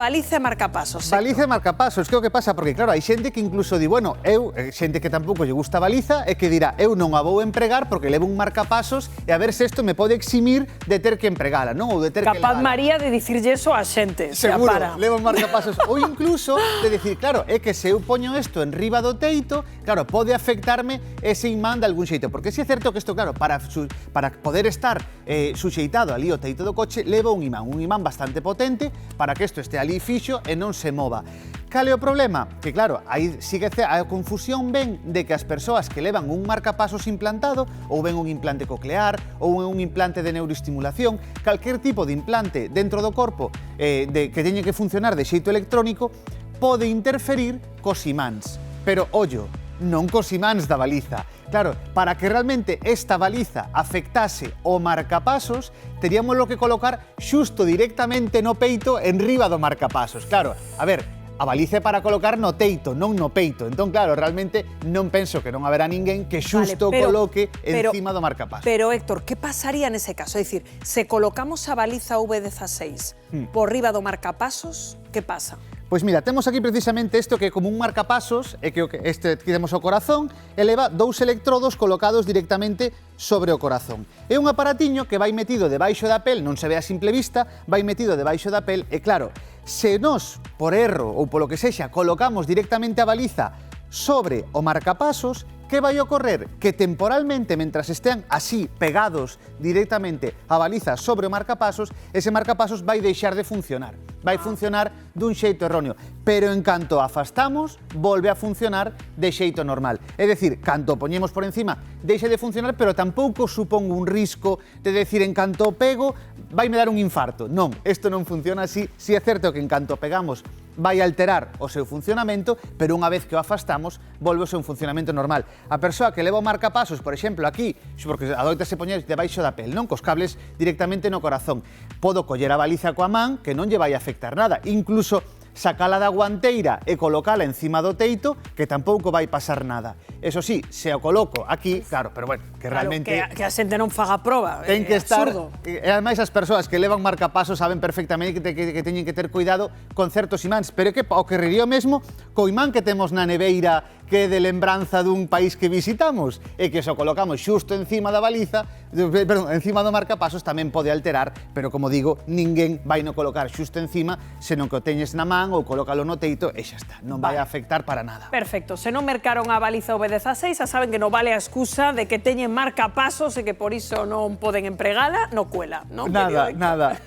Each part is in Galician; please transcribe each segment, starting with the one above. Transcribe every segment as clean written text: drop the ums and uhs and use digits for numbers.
Baliza e marcapasos. Baliza e marcapasos, que é o que pasa? Porque, claro, hai xente que incluso di, bueno, xente que tampouco lle gusta a baliza, e que dirá, eu non a vou empregar porque levo un marcapasos e a ver se isto me pode eximir de ter que empregala, non? Ou de ter Capaz que María de dicirlle eso a xente. Seguro, para. levo un marcapasos. Ou incluso de decir, claro, é que se eu poño isto en riba do teito, claro, pode afectarme ese imán de algún xeito. Porque si é certo que isto, claro, para poder estar suxeitado ali o teito do coche, leva un imán bastante potente para que isto este ali fixo e non se mova. Cal é o problema? Que claro, aí sigue a confusión ven de que as persoas que levan un marcapasos implantado ou ven un implante coclear ou un implante de neuroestimulación, calquer tipo de implante dentro do corpo que teñe que funcionar de xeito electrónico, pode interferir cos imáns. Pero, ollo, non cos imáns da baliza. Claro, para que realmente esta baliza afectase o marcapasos, teríamoslo que colocar xusto directamente no peito en riba do marcapasos. Claro, a ver, a baliza é para colocar no teito, non no peito. Entón, claro, realmente non penso que non haberá ninguén que xusto coloque encima do marcapasos. Pero, Héctor, que pasaría nese caso? É dicir, se colocamos a baliza V16 por riba do marcapasos, que pasa? Pois mira, temos aquí precisamente isto que é como un marcapasos, e que este que temos o corazón, e leva dous electrodos colocados directamente sobre o corazón. É un aparatiño que vai metido debaixo da pel, non se ve a simple vista, vai metido debaixo da pel, e claro, se nós, por erro ou polo que sexa, colocamos directamente a baliza sobre o marcapasos, que vai ocorrer? Que temporalmente, mentras estean así pegados directamente a baliza sobre o marcapasos, ese marcapasos vai deixar de funcionar. Vai funcionar dun xeito erróneo, pero en canto afastamos, volve a funcionar de xeito normal. É dicir, canto poñemos por encima, deixa de funcionar, pero tampouco supón un risco de decir, en canto pego, vaime dar un infarto. Non, isto non funciona así. Si é certo que en canto pegamos vai alterar o seu funcionamento, pero unha vez que o afastamos, volve ao seu funcionamento normal. A persoa que leva o marcapasos, por exemplo, aquí, porque adoitase poñer debaixo da pel, non? Cos cables directamente no corazón. Podo coller a baliza coa man, que non lle vai afectar nada. Incluso sacala da guanteira e colocala encima do teito, que tampouco vai pasar nada. Eso sí, se o coloco aquí, claro, pero bueno, que realmente... Claro, que a xente non faga proba, ten que estar, absurdo. E ademais as persoas que levan marcapasos saben perfectamente que teñen que ter cuidado con certos imáns, pero que ocorrería o mesmo co imán que temos na neveira que é de lembranza dun país que visitamos, e que se o colocamos xusto encima da baliza, perdón, encima do marcapasos, tamén pode alterar, pero como digo, ninguén vai no colocar xusto encima, senón que o teñes na man ou colócalo no teito e xa está, non vai a afectar para nada. Perfecto, se non mercaron a baliza V16, xa saben que non vale a excusa de que teñen marcapasos e que por iso non poden empregala, no cuela, non? Nada, nada.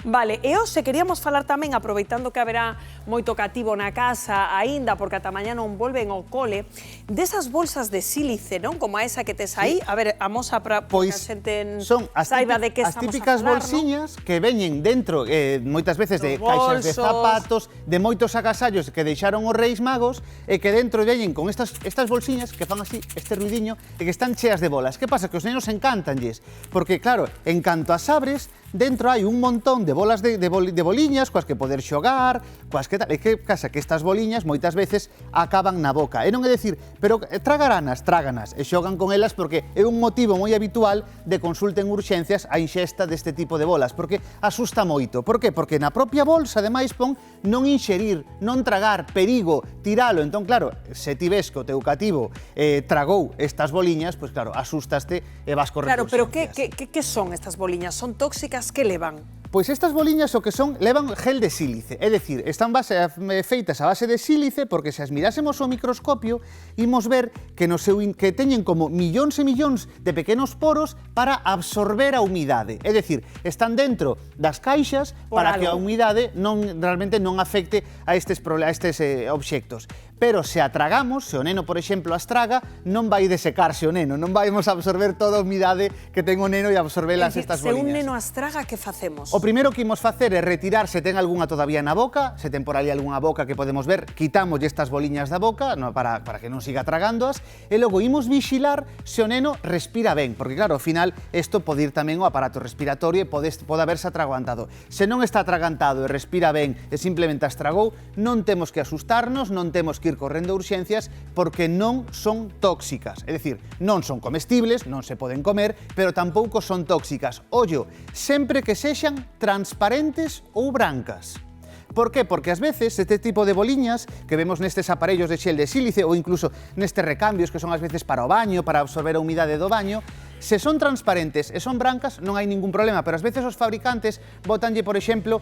Vale, e hoxe queríamos falar tamén, aproveitando que haberá moito cativo na casa aínda, porque ata mañá non volven ao cole, desas bolsas de sílice, non? Como a esa que tes aí, a ver, amosa para que a xente saiba de que estamos a falar, non? As típicas bolsiñas que veñen dentro, moitas veces, de caixas de zapatos, de moitos agasallos que deixaron os Reis Magos, e que dentro veñen con estas bolsiñas que fan así, este ruidiño, e que están cheas de bolas. Que pasa? Que os nenos encantanlles, porque claro, en canto as abres, dentro hai un montón de bolas de boliñas coas que poder xogar, coas que tal. E que pasa? Que estas boliñas moitas veces acaban na boca. E non é dicir, pero tráganas, e xogan con elas porque é un motivo moi habitual de consulta en urxencias a inxesta deste tipo de bolas, porque asusta moito. Por que? Porque na propia bolsa, ademais, pon non inxerir, non tragar, perigo, tiralo. Entón, claro, se ti ves que o teu cativo tragou estas boliñas, pois claro, asustaste e vas correndo urxencias. Claro, pero que son estas boliñas? Son tóxicas? Que levan? Pois estas boliñas o que son, levan gel de sílice, é dicir, están feitas a base de sílice, porque se as mirásemos ao microscopio, imos ver que teñen como millóns e millóns de pequenos poros para absorber a humidade. É dicir, están dentro das caixas para que a humidade realmente non afecte a estes obxectos. Pero se a tragamos, se o neno, por exemplo, as traga, non vai desecarse o neno, non vamos a absorber toda a humidade que ten o neno e absorbelas estas boliñas. Se un neno as traga, que facemos? O primeiro que imos facer é retirar, se ten algunha todavía na boca, se ten por ali algunha boca que podemos ver, quitamos estas boliñas da boca para que non siga tragándoas, e logo imos vixilar se o neno respira ben, porque claro, ao final, isto pode ir tamén ao aparato respiratorio e pode haberse atragantado. Se non está atragantado e respira ben e simplemente as tragou, non temos que asustarnos, non temos que ir correndo a urxencias, porque non son tóxicas. É dicir, non son comestibles, non se poden comer, pero tampouco son tóxicas. Ollo, sempre que sexan transparentes ou brancas. Por que? Porque ás veces este tipo de boliñas que vemos nestes aparellos de xel de sílice ou incluso nestes recambios que son ás veces para o baño, para absorber a humidade do baño, se son transparentes e son brancas non hai ningún problema, pero ás veces os fabricantes botanlle, por exemplo,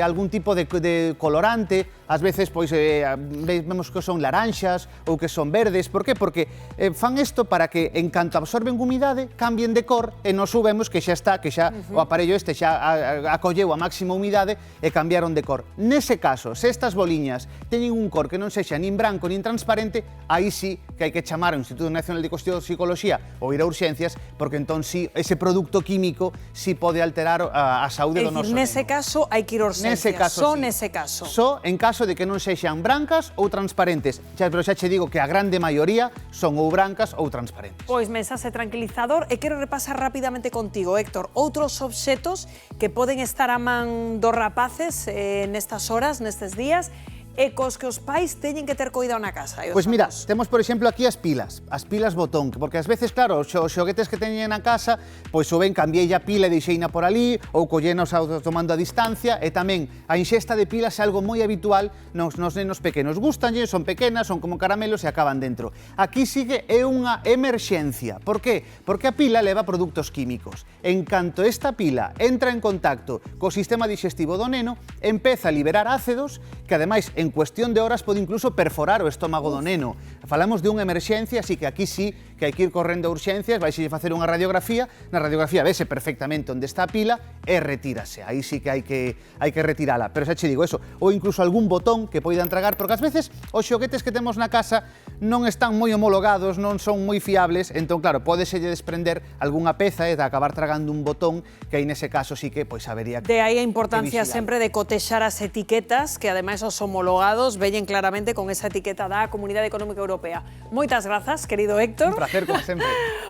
algún tipo de colorante, ás veces pois vemos que son laranxas ou que son verdes. Por que? Porque fan isto para que en canto absorben humidade cambien de cor e nos subemos que xa está, que xa o aparello este xa acolleu a máxima humidade e cambiaron de cor. Nese caso, se estas boliñas teñen un cor que non sexa nin branco nin transparente, aí sí que hai que chamar ao Instituto Nacional de Toxicoloxía ou ir a urxencias, porque entón sí, ese producto químico sí pode alterar a saúde do noso neno. Nese caso hai que ir a urxencias, só nese caso. Só en caso de que non sexan brancas ou transparentes, pero xa che digo que a grande maioría son ou brancas ou transparentes. Pois mensaxe tranquilizador, e quero repasar rapidamente contigo, Héctor, outros obxetos que poden estar a man dos rapaces nestas horas, nestes días, e cos que os pais teñen que ter cuidado na casa. Pois mira, temos por exemplo aquí as pilas botón, porque ás veces, claro, os xoguetes que teñen na casa, pois ou ben cambiei a pila e deixeina por ali, ou collenos tomando a distancia, e tamén a inxesta de pilas é algo moi habitual nos nenos pequenos. Gústanlle, son pequenas, son como caramelos e acaban dentro. Aquí sigue é unha emerxencia. Por que? Porque a pila leva produtos químicos. En canto esta pila entra en contacto co sistema digestivo do neno, empeza a liberar ácidos que ademais en cuestión de horas pode incluso perforar o estómago do neno. Falamos de unha emerxencia, así que aquí sí que hai que ir correndo a urxencias, vais a facer unha radiografía, na radiografía vese perfectamente onde está a pila e retírase. Aí sí que hai que retirala, pero xa che digo eso, ou incluso algún botón que poidan tragar, porque ás veces os xoguetes que temos na casa non están moi homologados, non son moi fiables, entón claro, pódeselle desprender algunha peza e de acabar tragando un botón, que aí nese caso sí que pois habería que de aí a importancia sempre de cotexar as etiquetas, que ademais os homologados veñen claramente con esa etiqueta da Comunidade Económica Europea. Moitas grazas, querido Héctor. Un placer, como sempre.